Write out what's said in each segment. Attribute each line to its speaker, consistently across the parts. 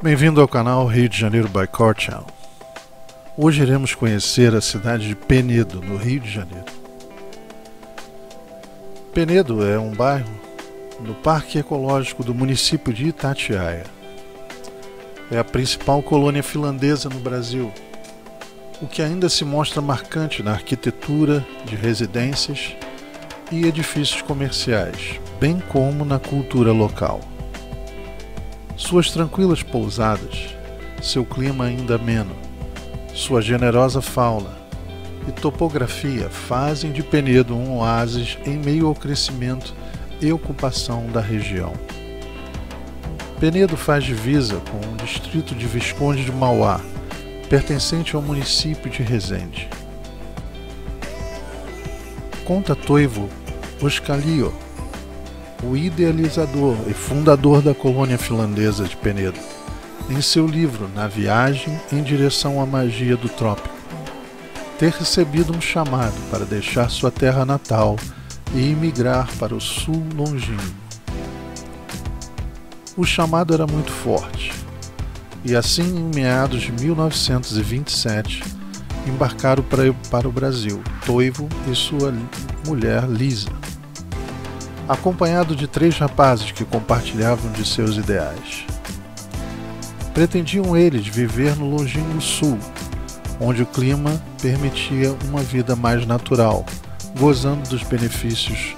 Speaker 1: Bem-vindo ao canal Rio de Janeiro by Car Channel. Hoje iremos conhecer a cidade de Penedo, no Rio de Janeiro. Penedo é um bairro no Parque Ecológico do município de Itatiaia. É a principal colônia finlandesa no Brasil, o que ainda se mostra marcante na arquitetura de residências e edifícios comerciais, bem como na cultura local. Suas tranquilas pousadas, seu clima ainda ameno, sua generosa fauna e topografia fazem de Penedo um oásis em meio ao crescimento e ocupação da região. Penedo faz divisa com o distrito de Visconde de Mauá, pertencente ao município de Resende. Conta Toivo Oskallio, o idealizador e fundador da colônia finlandesa de Penedo, em seu livro Na Viagem em Direção à Magia do Trópico, ter recebido um chamado para deixar sua terra natal e emigrar para o sul longínquo. O chamado era muito forte, e assim, em meados de 1927, embarcaram para o Brasil, Toivo e sua mulher Lisa, acompanhado de 3 rapazes que compartilhavam de seus ideais. Pretendiam eles viver no longínquo sul, onde o clima permitia uma vida mais natural, gozando dos benefícios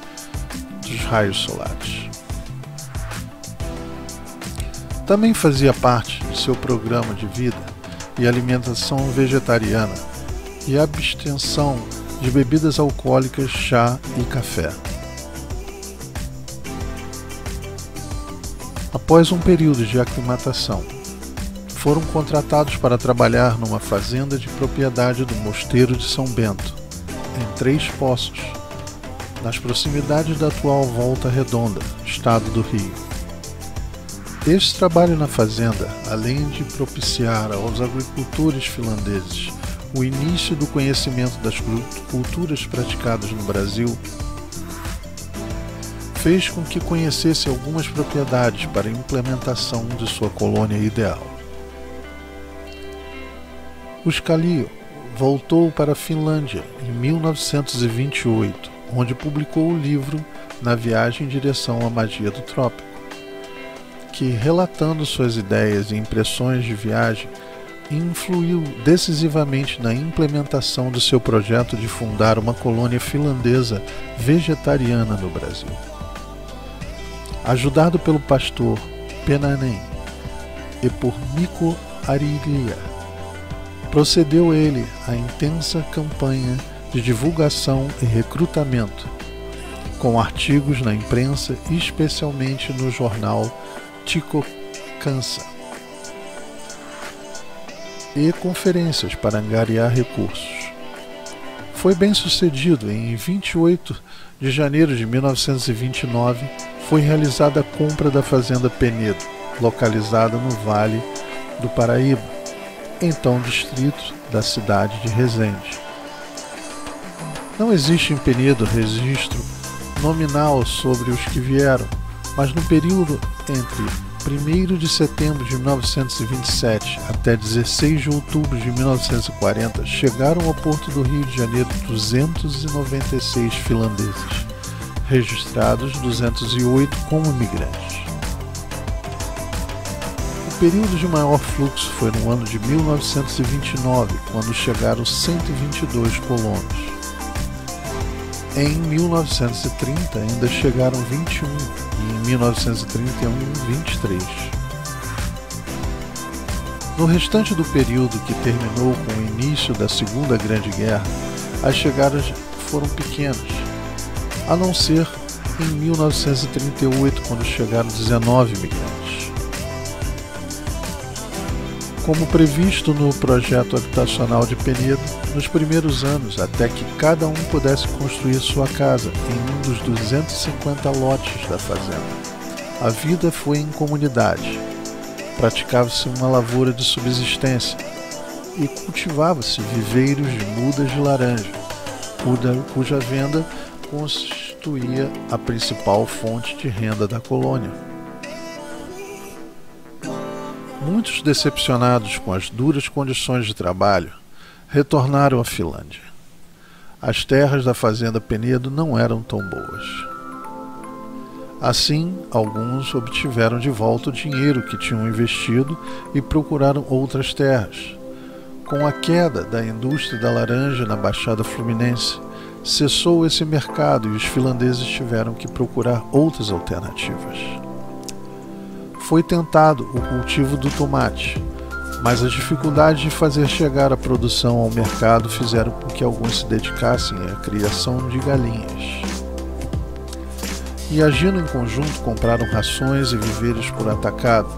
Speaker 1: dos raios solares. Também fazia parte de seu programa de vida e alimentação vegetariana e abstenção de bebidas alcoólicas, chá e café. Após um período de aclimatação, foram contratados para trabalhar numa fazenda de propriedade do Mosteiro de São Bento, em Três Poços, nas proximidades da atual Volta Redonda, estado do Rio. Este trabalho na fazenda, além de propiciar aos agricultores finlandeses o início do conhecimento das culturas praticadas no Brasil, fez com que conhecesse algumas propriedades para a implementação de sua colônia ideal. Oskallio voltou para a Finlândia em 1928, onde publicou o livro Na Viagem em Direção à Magia do Trópico, que, relatando suas ideias e impressões de viagem, influiu decisivamente na implementação de seu projeto de fundar uma colônia finlandesa vegetariana no Brasil. Ajudado pelo pastor Penanen e por Mikko Arilia, procedeu ele à intensa campanha de divulgação e recrutamento, com artigos na imprensa, especialmente no jornal Tikko Kansa, e conferências para angariar recursos. Foi bem sucedido. Em 28 de janeiro de 1929, foi realizada a compra da fazenda Penedo, localizada no Vale do Paraíba, então distrito da cidade de Resende. Não existe em Penedo registro nominal sobre os que vieram, mas no período entre 1º de setembro de 1927 até 16 de outubro de 1940, chegaram ao Porto do Rio de Janeiro 296 finlandeses, registrados 208 como imigrantes. O período de maior fluxo foi no ano de 1929, quando chegaram 122 colonos. Em 1930 ainda chegaram 21 e em 1931 23. No restante do período, que terminou com o início da Segunda Grande Guerra, as chegadas foram pequenas, a não ser em 1938, quando chegaram 19 imigrantes. Como previsto no projeto habitacional de Penedo, nos primeiros anos, até que cada um pudesse construir sua casa em um dos 250 lotes da fazenda, a vida foi em comunidade. Praticava-se uma lavoura de subsistência e cultivava-se viveiros de mudas de laranja, cuja venda constituía a principal fonte de renda da colônia. Muitos decepcionados com as duras condições de trabalho, retornaram à Finlândia. As terras da fazenda Penedo não eram tão boas. Assim, alguns obtiveram de volta o dinheiro que tinham investido e procuraram outras terras. Com a queda da indústria da laranja na Baixada Fluminense, cessou esse mercado e os finlandeses tiveram que procurar outras alternativas. Foi tentado o cultivo do tomate, mas as dificuldades de fazer chegar a produção ao mercado fizeram com que alguns se dedicassem à criação de galinhas. E agindo em conjunto, compraram rações e víveres por atacado,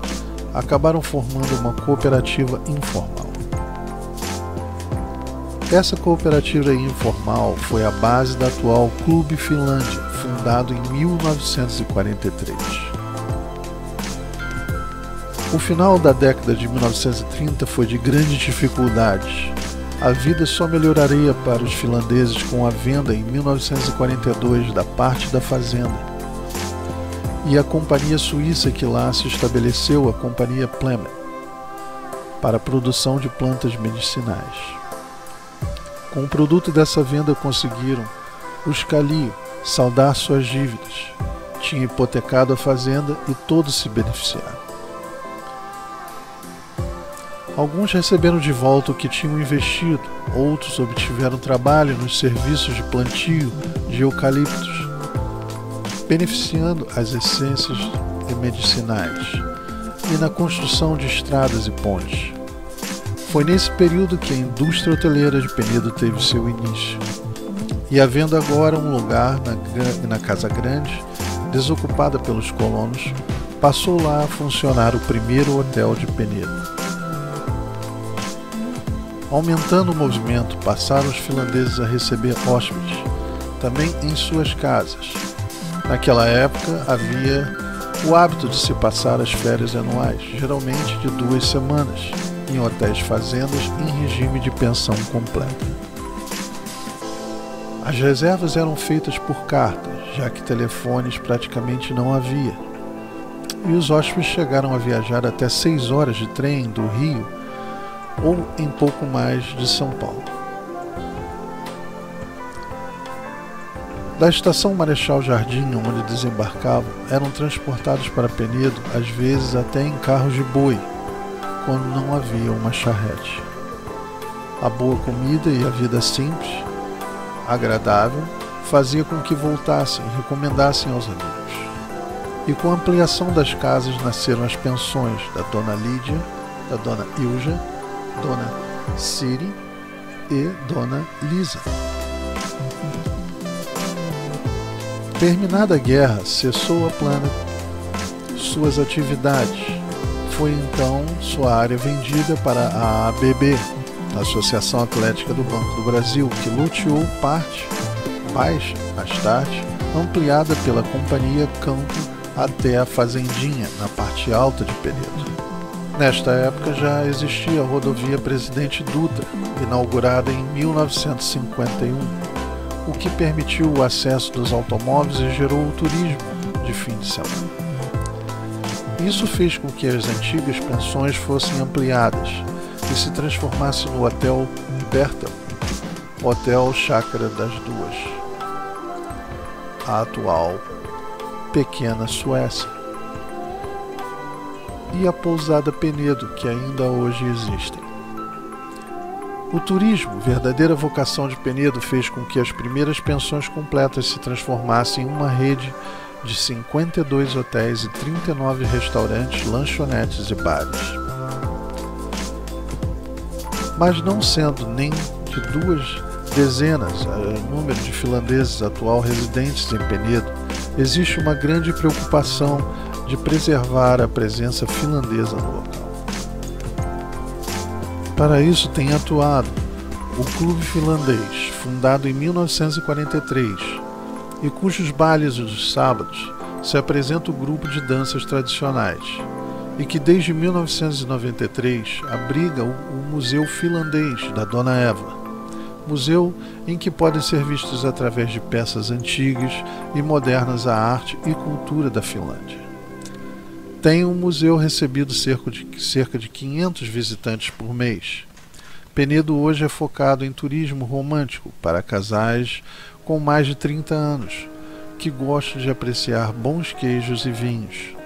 Speaker 1: acabaram formando uma cooperativa informal. Essa cooperativa informal foi a base da atual Clube Finlândia, fundado em 1943. O final da década de 1930 foi de grandes dificuldades. A vida só melhoraria para os finlandeses com a venda em 1942 da parte da fazenda. E a companhia suíça que lá se estabeleceu, a Companhia Plemen, para a produção de plantas medicinais. Com o produto dessa venda conseguiram os Kallio saldar suas dívidas. Tinha hipotecado a fazenda e todos se beneficiaram. Alguns receberam de volta o que tinham investido, outros obtiveram trabalho nos serviços de plantio de eucaliptos, beneficiando as essências medicinais e na construção de estradas e pontes. Foi nesse período que a indústria hoteleira de Penedo teve seu início. E havendo agora um lugar na Casa Grande, desocupada pelos colonos, passou lá a funcionar o primeiro hotel de Penedo. Aumentando o movimento, passaram os finlandeses a receber hóspedes, também em suas casas. Naquela época havia o hábito de se passar as férias anuais, geralmente de 2 semanas, em hotéis fazendas em regime de pensão completa. As reservas eram feitas por carta, já que telefones praticamente não havia. E os hóspedes chegaram a viajar até 6 horas de trem do Rio ou em pouco mais de São Paulo. Da estação Marechal Jardim, onde desembarcavam, eram transportados para Penedo, às vezes até em carros de boi, quando não havia uma charrete. A boa comida e a vida simples, agradável, fazia com que voltassem e recomendassem aos amigos. E com a ampliação das casas nasceram as pensões da Dona Lídia, da Dona Ilja, Dona Siri e Dona Lisa. Terminada a guerra, cessou a Plana suas atividades. Foi então sua área vendida para a ABB, Associação Atlética do Banco do Brasil, que loteou parte baixa, mais tarde, ampliada pela Companhia Campo até a Fazendinha, na parte alta de Penedo. Nesta época já existia a rodovia Presidente Dutra, inaugurada em 1951, o que permitiu o acesso dos automóveis e gerou o turismo de fim de semana. Isso fez com que as antigas pensões fossem ampliadas e se transformassem no Hotel Bertel, Hotel Chácara das Duas, a atual Pequena Suécia, e a Pousada Penedo, que ainda hoje existem. O turismo, verdadeira vocação de Penedo, fez com que as primeiras pensões completas se transformassem em uma rede de 52 hotéis e 39 restaurantes, lanchonetes e bares. Mas não sendo nem de 2 dezenas o número de finlandeses atual residentes em Penedo, existe uma grande preocupação de preservar a presença finlandesa no local. Para isso tem atuado o Clube Finlandês, fundado em 1943, e cujos bailes dos sábados se apresenta o grupo de danças tradicionais, e que desde 1993 abriga o Museu Finlandês da Dona Eva, museu em que podem ser vistos através de peças antigas e modernas a arte e cultura da Finlândia. Tem um museu recebido cerca de 500 visitantes por mês. Penedo hoje é focado em turismo romântico para casais com mais de 30 anos, que gostam de apreciar bons queijos e vinhos.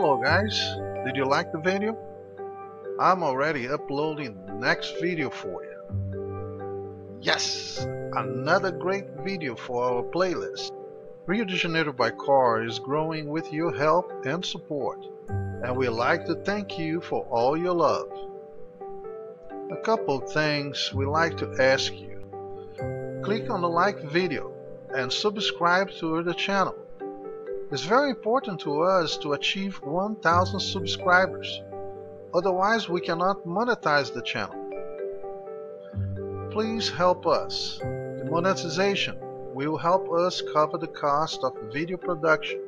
Speaker 1: Hello guys, did you like the video? I'm already uploading the next video for you. Yes, another great video for our playlist. Rio de Janeiro by Car is growing with your help and support, and we'd like to thank you for all your love. A couple of things we'd like to ask you. Click on the like video and subscribe to the channel. It's very important to us to achieve 1,000 subscribers, otherwise we cannot monetize the channel. Please help us. The monetization will help us cover the cost of video production.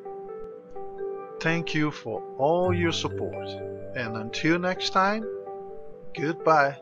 Speaker 1: Thank you for all your support, and until next time, goodbye.